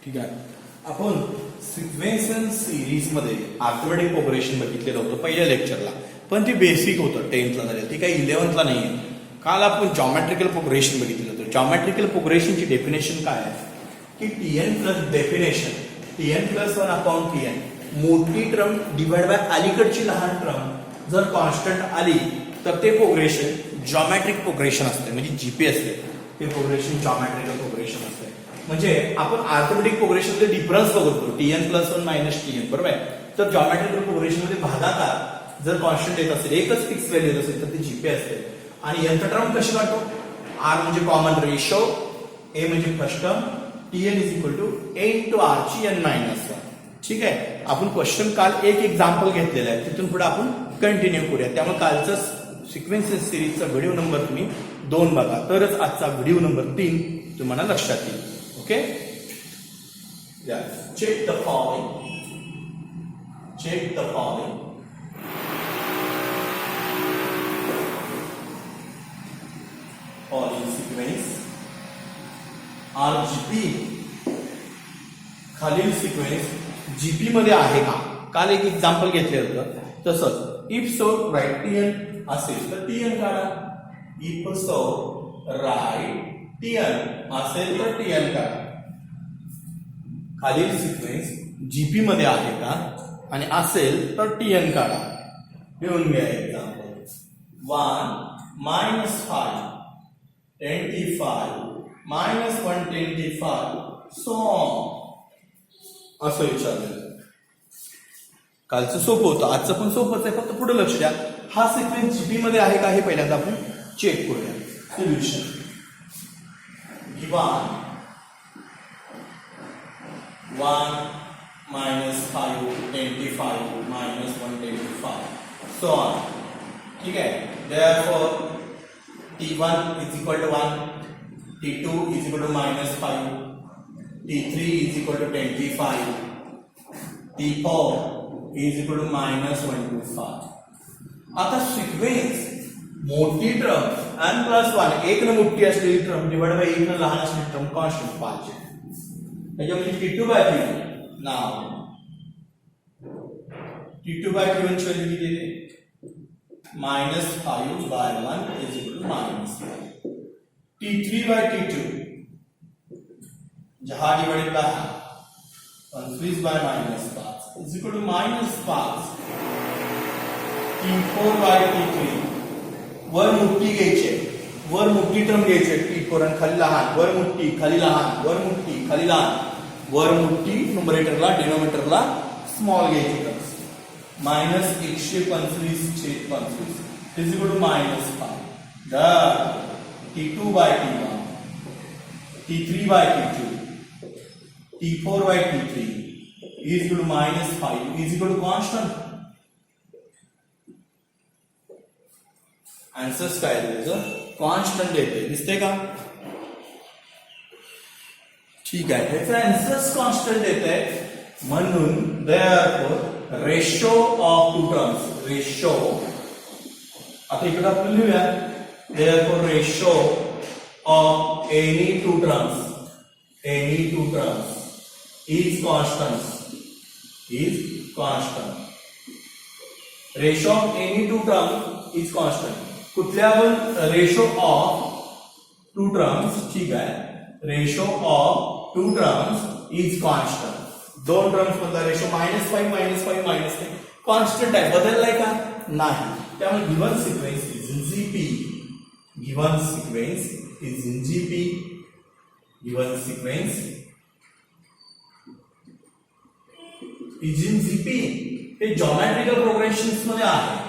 ठीक आहे. आपण सिक्वेन्स सिरीज मध्ये अर्थमॅटिक प्रोग्रेशन बघितलेलं होतं पहिल्या लेक्चरला, पण ते बेसिक होतं 10th झालं, ते काही 11th नाही आहे. काल आपण जॉमेट्रिकल प्रोग्रेशन बघितलं होतं. जॉमेट्रिकल प्रोग्रेशनची डेफिनेशन काय आहे की TN plus definition TN plus 1 upon TN, मोठी टर्म डिवाइड बाय अलीकडची लहान टर्म जर कॉन्स्टंट आली तर ते प्रोग्रेशन जॉमेट्रिक प्रोग्रेशन असते, म्हणजे जीपी असते. ते प्रोग्रेशन जॉमेट्रिकल प्रोग्रेशन असते. म्हणजे आपण अर्थमॅटिक प्रोग्रेशनमध्ये डिफरन्स बघतो, टीएन प्लस 1 मायनस टीएन, बरोबर आहे. तर जॉमेट्रिकल प्रोग्रेशनमध्ये भागाकार जर कॉन्स्टंट येत असेल, एकच फिक्स व्हॅल्यू येत असेल तर ती जीपी असते. आणि यांचं टर्म कशी काढतो? आर म्हणजे कॉमन रेशो, ए म्हणजे first term, T N is equal to A into R ची एन मायनस 1. ठीक आहे. आपण क्वेश्चन काल एक एक्झाम्पल घेतलेलं आहे, तिथून पुढे आपण कंटिन्यू करूया. त्यामुळे कालचं सिक्वेन्स सिरीजचा व्हिडिओ नंबर तुम्ही 2 बघा, तरच आजचा व्हिडिओ नंबर 3 तुम्हाला लक्षात येईल. Okay, check the following. Check the following. Following sequence are GP, खालील सिक्वेन्स जीपी मध्ये आहे का? काल एक एक्झाम्पल घेतलं होतं तसंच. इफ सो राईट टीएन असेल तर टीएन काढा. इफ सो राईट टीएन असेल तर टीएन काढा. खालील सिक्वेन्स जीपी मध्ये आहे का आणि असेल तर टीएन काढा. लिहून घ्या example. 1 minus 5 25 minus 125 so on. असं विचारलं. कालचं सोपं होतं, आजचं पण सोपंच आहे, फक्त पुढे लक्ष द्या. हा सिक्वेन्स जीपी मध्ये आहे का हे पहिल्यांदा आपण चेक करूया. Solution given 1 minus 5 25 minus 125 so on. ठीक है. Therefore T1 is equal to 1, T2 is equal to minus 5, T3 is equal to 25, T4 is equal to minus 125. आता सिक्वेन्स मोठी टर्म n प्लस 1, एक न मोठी असलेली टर्म डिवाइड बाय एक न लहान असलेली टर्म कॉन्स्टंट पाहिजे. त्याच्यामध्ये T2 बाय T1 नाव T2 बाय T1 ची व्हॅल्यू किती आहे? minus 5 by 1 is equal to minus 5. T3 by T2 जहां divided by 15 by minus 5 is equal to minus 5. T4 by T3 वर मोठी घ्यायची, वर मोठी टर्म घ्यायची T4 आणि खाली लहान, वर मोठी खाली लहान, वर मोठी खाली लहान, वर मोठी न्यूमरेटरला डिनोमिनेटरला स्मॉल घ्यायची. Minus 125 is equal to minus 5. Then T2 by T1, T3 by T2, T4 by T3 is equal to minus 5 is equal to constant. Answers काय द्यायचं? कॉन्स्टंट येते, दिसते का? ठीक आहे, ह्याचं आन्सर्स कॉन्स्टंट येते. म्हणून therefore ratio of two terms, ratio आता इकडे आपण लिहूया. therefore ratio of any two terms is constant, ratio of any two term is constant. कुठल्या पण रेशो ऑफ टू टर्म्स, ठीक आहे, ratio of two terms is constant. दोन terms मधला रेशो -5 कॉन्स्टंट आहे, बदललाय का? नाही. त्यामुळे given sequence is in GP. Given sequence is in GP. Given sequence is in GP. हे जॉमेट्रिकल प्रोग्रेशन मध्ये आहे.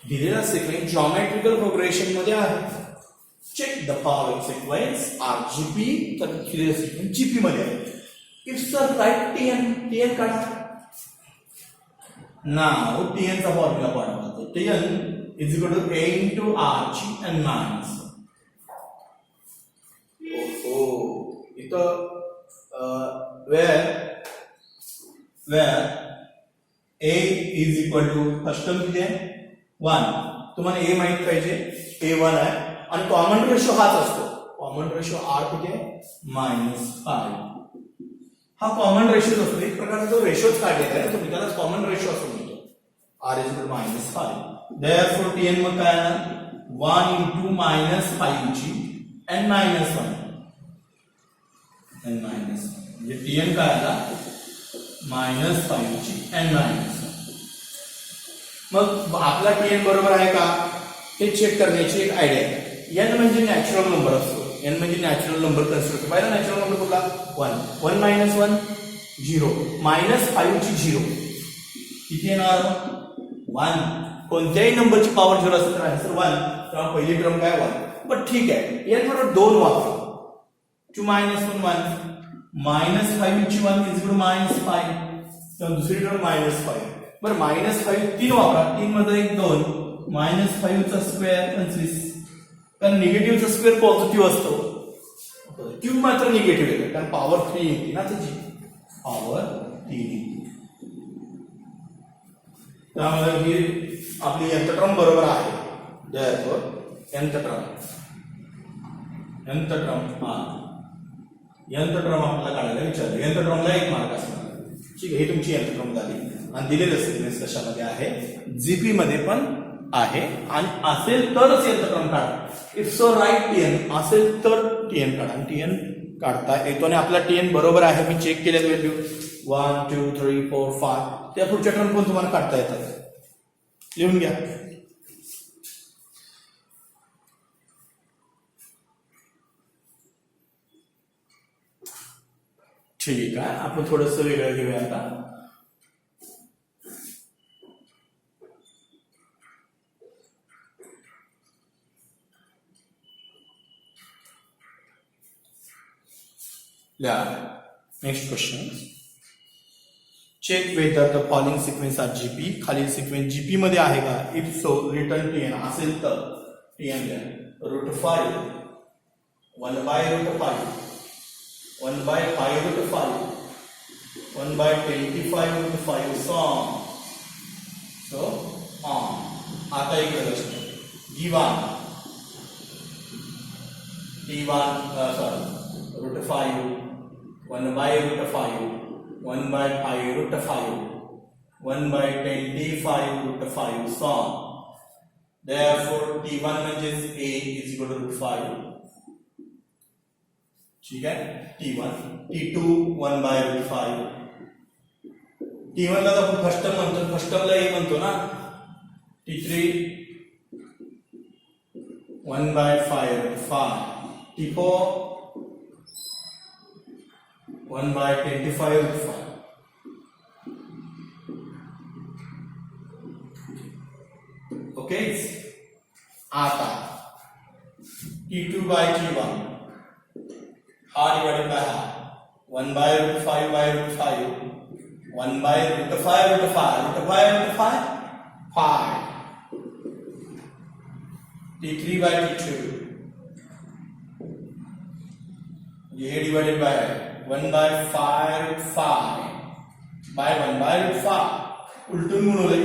दिलेला सिक्वेन्स जॉमेट्रिकल प्रोग्रेशन मध्ये आहे. Check the following sequence are GP. तर दिलेला सिक्वेन्स जीपी मध्ये आहे. If sir right TN काढा. Now TN चा फॉर्म्युला पाठवा. TN is equal to A into R ची n minus. इथं where A is equal to first term किती आहे? 1. तुम्हाला A माहित पाहिजे, A1 आहे आणि कॉमन रेशो हाच असतो. कॉमन रेशो R किती आहे? -5. हा कॉमन रेशोच असतो, एक प्रकारचा जो रेशोच काढलेला आहे तुम्ही त्याला कॉमन रेशो असं म्हणतो. r is equal to -5. therefore tn मग काय येणार 1 into -5 ची n -1 म्हणजे tn काय आला -5 ची n -1. मग आपला tn बरोबर आहे का हे चेक करण्याची एक आयडिया आहे. n म्हणजे नॅचरल नंबर असतो, n म्हणजे नॅचरल नंबर कन्सिडर. पहिला नॅचरल नंबर कुठला 1 1 - 1 0 -5 ची 0 किती येणार 1. कोणत्याही नंबरची पॉवर 0 असेल तर आन्सर 1, तेव्हा पहिली टर्म काय 1. पण ठीक आहे n बरोबर 2 वापरा 2 - 1 -5 ची 1 इज इक्वल टू -5, तेव्हा दुसरी टर्म -5. बरं -5 3 वापरा, 3 मध्ये 1 2 -5 चा स्क्वेअर 25, कारण निगेटिव्हचा स्क्वेअर पॉझिटिव्ह असतो, क्यूब मात्र निगेटिव्ह येतो कारण पॉवर 3 येते ना त्याची पॉवर 3 येते. त्यामुळे ही आपली nth टर्म बरोबर आहे. therefore nth टर्म आपल्याला काढायला विचारलं. nth टर्मला 1 मार्क असणार. ठीक आहे, ही तुमची nth टर्म झाली आणि दिलेलं सिक्वेन्स कशामध्ये आहे जीपी मध्ये पण आहे आणि असेल तरच nth टर्म काढा. इफ सो राईट tn असेल तर tn काढा आणि tn काढता येतो आणि आपला tn बरोबर आहे. मी चेक केले व्हॅल्यू 1 2 3 4 5 त्या पुढच्या टर्म पण तुम्हाला काढता येतात. लिहून घ्या. ठीक आहे, आपण थोडस वेगळं घेऊया आता. Next question. Check whether the following sequence are GP. खालील सिक्वेन्स जीपी मध्ये आहे का. इफ सो रिटर्न tn असेल तर tn घ्या √5 1/√5 1/5√5 1/25√5 so on. आता एक लक्षात given t1 √5 1/√5 1/5√5 1/25√5 so on. therefore t1 म्हणजेच a is equal to √5. ठीक आहे, t1 t2 1/√5 t1 ला आपण फर्स्ट टर्म म्हणतो, फर्स्ट टर्मला a म्हणतो ना. t3 1/5√5 t4 1/25√5. ओके, आता t2/t1 हा डिवाइडेड बाय हा 1/5/5 1/5√5 5 t3/t2 ये डिवाइडेड बाय 1/5 by 1/5 उलटून गुणवले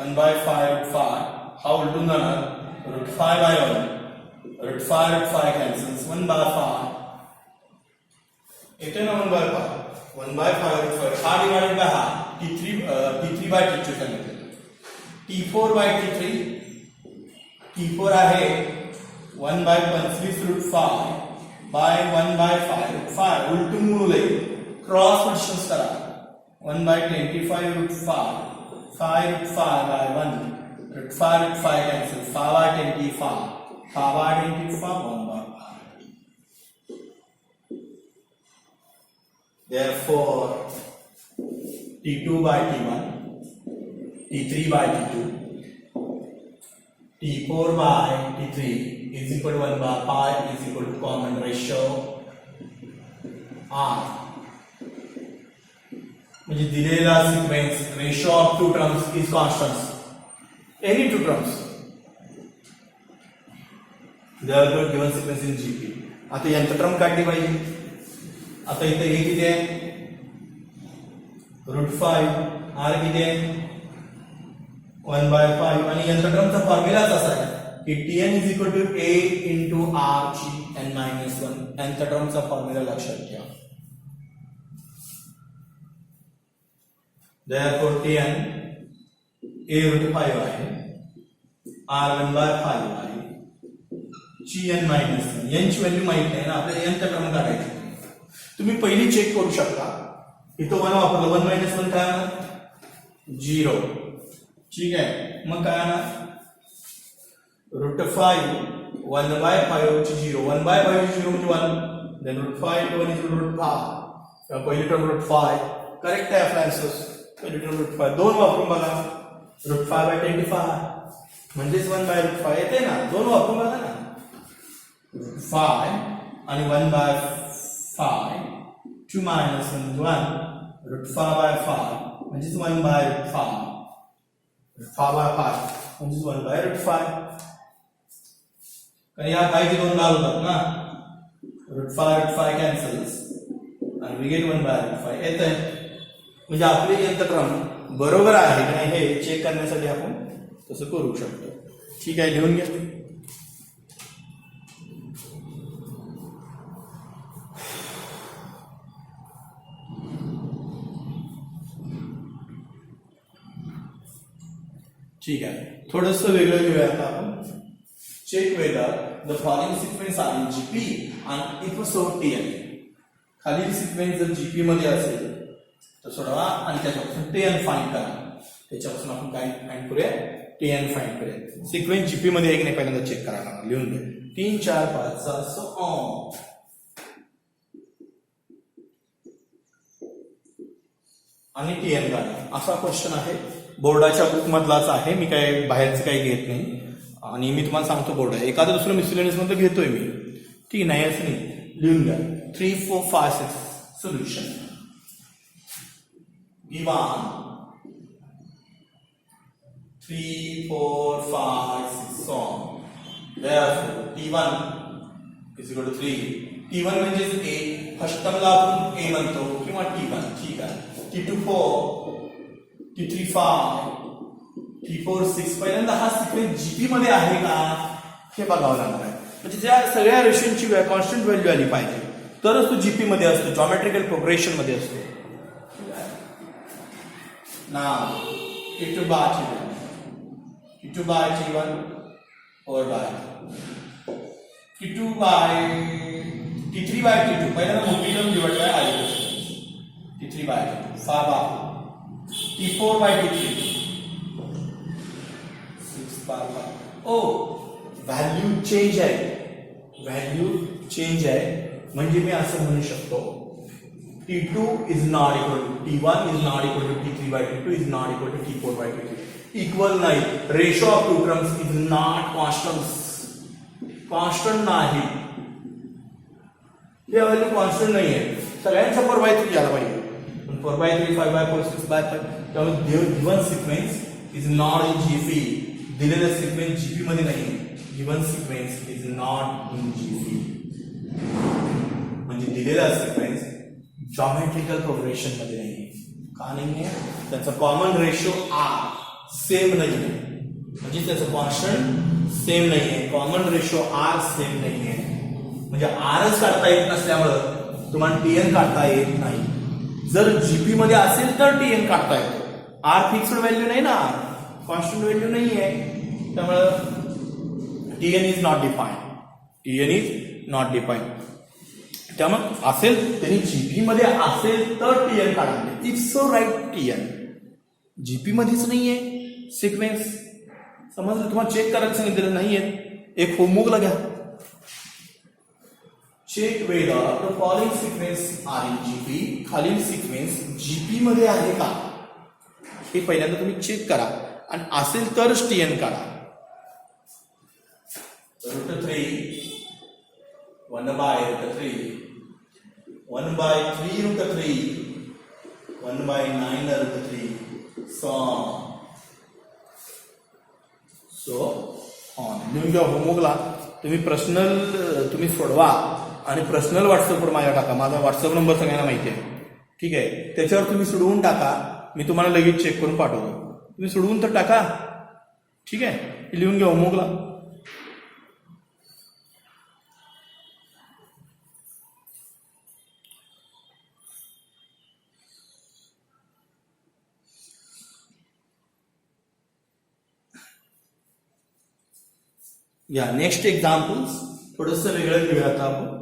1/5 हा उलटून जाणार √5/1 √5 कॅन्सल्स 1/5 येते ना 1/5 1/5 हा डिवाइडेड बाय हा t3/t2 सांगितलं. t4/t3 t4 आहे 1/25√5 by 1/5 उलटून गुणले क्रॉस मल्टिप्लिकेशन करा 1/25√5 5√5 by 1 5√5 cancel 5/25 5/25 1/5. therefore t2/t1 t3/t2 t4/t3 is equal to 1/5 is equal to common ratio r. म्हणजे दिलेला sequence ratio of two terms is constant any two terms therefore given sequence in GP. आता nth term काढली पाहिजे. आता इथे हे किती आहे √5 r किती आहे 1/5 आणि nth टर्मचा फॉर्म्युलाच असा आहे की tn is equal to a into r ची n-1 nth टर्मचा फॉर्म्युला लक्षात घ्या. Therefore Tn a root 5 आहे, r1 by 5 आहे, gn minus n ची व्हॅल्यू माहित नाही ना आपल्याला, n चा टर्म काढायची. तुम्ही पहिली चेक करू शकता, इथं 1 वापरलं, 1 minus 1 काय होणार 0. ठीक आहे, मग काय होणार root 5 1 by 5 ची 0, 1 by 5 ची 0 म्हणजे 1, then root 5 to 1 is root 5, पहिली टर्म root 5 करेक्ट आहे आपला आन्सर. पहिली टर्म root 5 2 वापरून बघा, root 5 by 25 म्हणजेच 1 by root 5 येते ना, 2 वापरून बघा ना, root 5 आणि 1 by 5, 2 minus 1 root 5 by 5 म्हणजेच 1 by root 5, root 5 by 5 म्हणजेच 1 by root 5. कारण या 5 चे 2 भाग होतात ना, root 5 कॅन्सल्स आणि we get 1 by root 5 येतंय. म्हणजे आपले यंत्रक्रम बरोबर आहे की नाही हे चेक करण्यासाठी आपण तसं करू शकतो. ठीक आहे, लिहून घ्या. ठीक आहे, थोडंसं वेगळं घेऊया आता आपण. Check whether the following sequence are in GP आणि इट वॉज टीएन. खालील सिक्वेन्स जर जीपी मध्ये असेल तर सोडवा आणि त्याच्यापासून टीएन फाइंड करा. त्याच्यापासून आपण काय फाइंड करूया, टीएन फाइंड करूया. सिक्वेन्स जीपी मध्ये एक नाही पहिल्यांदा चेक करायला, लिहून घ्या 3 4 5 7 सो ऑन. आणि टीएन काढा असा क्वेश्चन आहे, बोर्डाच्या बुक मधलाच आहे, मी काय बाहेरचं काही घेत नाही. आणि मी तुम्हाला सांगतो बोर्ड आहे, एखादं दुसरं मिसलेनियस मधलं घेतोय मी, ठीक नाही असं नाही. लिहून घ्या 3 4 5 6 solution. Given 3 4 5 6 on. Therefore T1 is equal to 3. T1 म्हणजे A, फर्स्ट टर्मला आपण A म्हणतो किंवा T1. ठीक आहे, T2 4, T3 5, T4 6. पहिल्यांदा हा सिक्वेन्स जीपी मध्ये आहे का हे बघावं लागणार आहे. म्हणजे त्या सगळ्या रेशनची कॉन्स्टंट व्हॅल्यू आली पाहिजे तरच तो जीपी मध्ये असतो, जॉमेट्रिकल प्रोग्रेशन मध्ये असतो. Now T2 by T1, T2 by T1 or by T2 by T3 by T2. पहिल्यांदा मोठी टर्म डिवाइड बाय आली, T3 by T2 6 by T4 by T3 6 by 5. ओ व्हॅल्यू चेंज आहे, व्हॅल्यू चेंज आहे म्हणजे मी असं म्हणू शकतो T2 is not equal to T1 is not equal to T3 by T2 is not equal to T4 by T3. Equal नाही, ratio of two terms is not constant नाही, हे value constant नाही आहे. सगळ्यांचा 4/3 यायला पाहिजे, पण 4/3 5/4 6/5. त्यामुळे given sequence is not in GP. दिलेला सिक्वेन्स जीपी मध्ये नाही, given sequence is not in GP. म्हणजे दिलेला सिक्वेन्स जॉमेट्रिकल प्रोग्रेशन मध्ये नाही. का नाही आहे, त्याचा कॉमन रेशो आर सेम नाही आहे, म्हणजे त्याचं कॉन्स्टंट सेम नाही आहे, कॉमन रेशो आर सेम नाही आहे. म्हणजे आरच काढता येत नसल्यामुळं तुम्हाला टीएन काढता येत नाही. जर जीपी मध्ये असेल तर टीएन काढता येतो. आर फिक्स्ड व्हॅल्यू नाही ना, कॉन्स्टंट व्हॅल्यू नाही आहे, त्यामुळं TN is not define, TN is not define. त्यामुळे असेल त्यांनी जीपी मध्ये असेल तर टीएन काढावे. It's so right, TN GP मध्येच नाहीये सिक्वेन्स. समजलं, तुम्हाला चेक करायला सांगितलेलं नाहीये. एक होमवर्कला घ्या, check whether the following sequence are in GP. खालील सिक्वेन्स जीपी मध्ये आहे का हे पहिल्यांदा तुम्ही चेक करा आणि असेल तरच टीएन काढा. √3 1 by √3 1 by 3 √3 1 by 9 √3 so on. लिहून घ्या होमवर्कला. तुम्ही तुम्ही सोडवा आणि पर्सनल व्हॉट्सअपवर माझ्या टाका. माझा व्हॉट्सअप नंबर सगळ्यांना माहिती आहे, ठीक आहे. त्याच्यावर तुम्ही सोडवून टाका, मी तुम्हाला लगेच चेक करून पाठवतो. तुम्ही सोडवून तर टाका, ठीक आहे. लिहून घ्या होमवर्कला. या नेक्स्ट एक्झाम्पल्स थोडंसं वेगळं घेऊया आता आपण.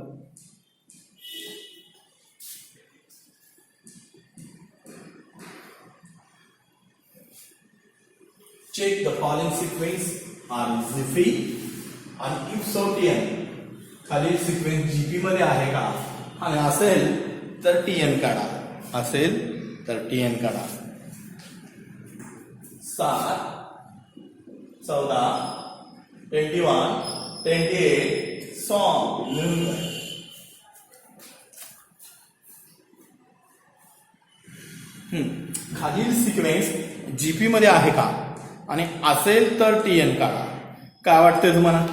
Check the following sequence are Ziffy आणि if so TN. खालील सिक्वेन्स जीपी मध्ये आहे का आणि असेल तर टीएन काढा. असेल तर टीएन काढा. 7, 14, 21, 28 सॉन्ग. खालील सिक्वेन्स जीपी मध्ये आहे का आणि असेल तर टीएन काढा. काय वाटतंय तुम्हाला?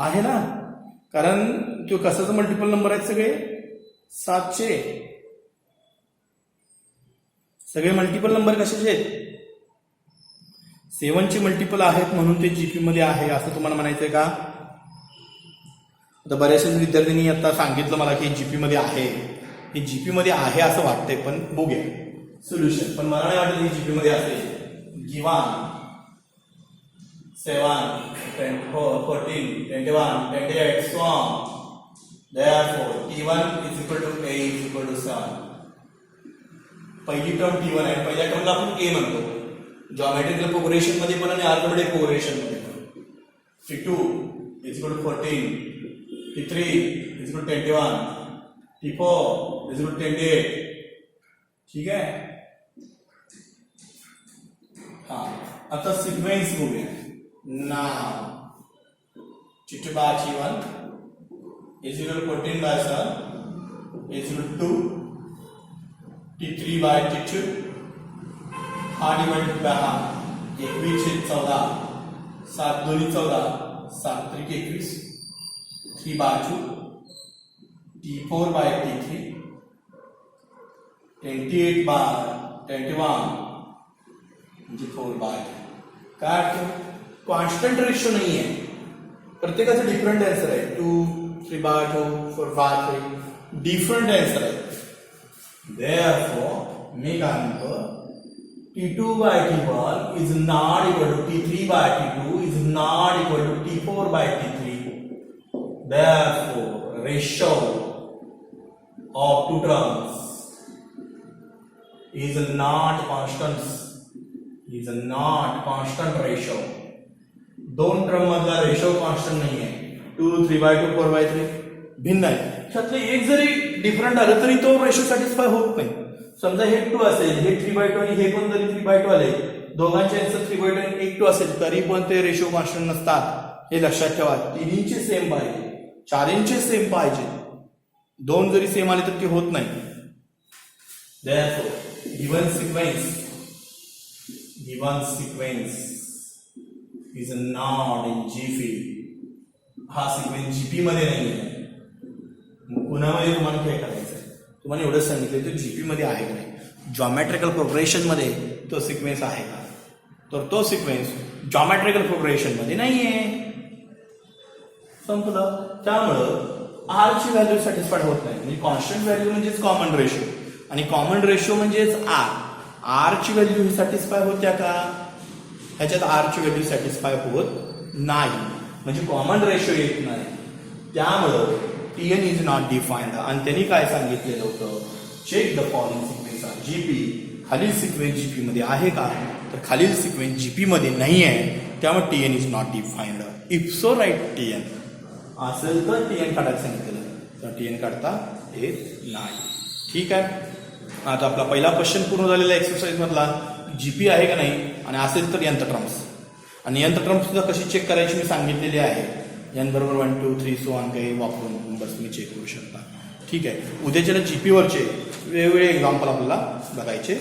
आहे ना, कारण तो कसाचा मल्टिपल नंबर आहेत सगळे 7चे. सगळे मल्टिपल नंबर कशाचे आहेत? 7चे मल्टिपल आहेत म्हणून ते जीपी मध्ये आहे असं तुम्हाला म्हणायचंय का? आता बऱ्याचशा विद्यार्थ्यांनी आता सांगितलं मला की जीपी मध्ये आहे. हे जीपी मध्ये आहे असं वाटतंय, पण बघूया सोल्युशन. पण मला नाही वाटत हे जीपी मध्ये असेल. Given 7, 14, 21, 28 so on. Therefore T1 is equal to A is equal to 7. पहिली टर्म T1 आहे. पहिल्या टर्मला आपण A म्हणतो. जॉमेट्रिकल प्रोग्रेशन मध्ये पण आणि अर्थमेटिक प्रोग्रेशन मध्ये पण. T2 is equal to 14, T3 is equal to 21, T4 is equal to 28. ठीक आहे. हा, आता सिक्वेन्स बघूया. Now T2 by T1 is equal to 14 by 7 is equal to 2. T3 by T2 हा डिवाइडेड बाय हा 21/14 7 2 14 7 3 21 3 by 2 T4 by T3 28 by 21 म्हणजे 4 by 2. काय constant ratio नाही आहे. प्रत्येकाचं डिफरंट आन्सर आहे. 2 3 by 2 4 by 3 डिफरंट आन्सर आहे. Therefore मी काय म्हणतो T2 by T1 is not equal to T3 by T2 is not equal to T4 by T3. Therefore ratio of two terms is not constant. Is not constant ratio. दोन term मधला ratio constant नाही आहे. 2 3 by 2 4 by 3 भिन्न आहे. त्यातले एक जरी different आलं तरी तो रेशो सॅटिस्फाय होत नाही. समजा हे 2 असेल, हे 3 by 2 आणि हे पण जरी 3 by 2 आले, दोघांचे आन्सर 3 by 2 आणि 1 2 असेल तरी पण ते रेशो कॉन्स्टंट नसतात. हे लक्षात ठेवा. तिन्हीचे सेम पाहिजे, चारींचे सेम पाहिजे. दोन जरी सेम आले तर ते होत नाही. Therefore given sequence is not in GP. हा सिक्वेन्स जीपी मध्ये नाही आहे. पुन्हामध्ये तुम्हाला काय करायचं आहे? तुम्हाला एवढंच सांगितलं तो जीपी मध्ये आहे का नाही. जॉमेट्रिकल प्रोग्रेशन मध्ये तो सिक्वेन्स आहे का? तर तो सिक्वेन्स जॉमेट्रिकल प्रोग्रेशन मध्ये नाही आहे. संपलं. त्यामुळं आर ची व्हॅल्यू सॅटिस्फाईड होत नाही. म्हणजे कॉन्स्टंट व्हॅल्यू म्हणजेच कॉमन रेशो आणि कॉमन रेशो म्हणजेच आर. आर ची व्हॅल्यू ही सॅटिस्फाय होत्या का? ह्याच्यात आर ची व्हॅल्यू सॅटिस्फाय होत नाही. म्हणजे कॉमन रेशो येत नाही. त्यामुळं टीएन इज नॉट डिफाईन्ड. आणि त्यांनी काय सांगितलेलं होतं? Check the following sequence are GP. खालील सिक्वेन्स जीपी मध्ये आहे का? तर खालील सिक्वेन्स जीपी मध्ये नाही आहे. त्यामुळे TN is not defined. If so right TN. असेल तर टीएन काढायला सांगितलेलं, तर टीएन काढता येत नाही. ठीक आहे. आता आपला पहिला क्वेश्चन पूर्ण झालेला एक्सरसाइज मधला जीपी आहे का नाही आणि असेल तर यंत्र ट्रम्स. आणि यंत्र ट्रम्स सुद्धा कशी चेक करायची मी सांगितलेली आहे. n बरोबर 1 2 3 सो ऑन काही वापरून नंबर्स तुम्ही चेक करू शकता. ठीक आहे. उद्याच्याला जीपी वरचे वेगवेगळे एक्झाम्पल आपल्याला बघायचे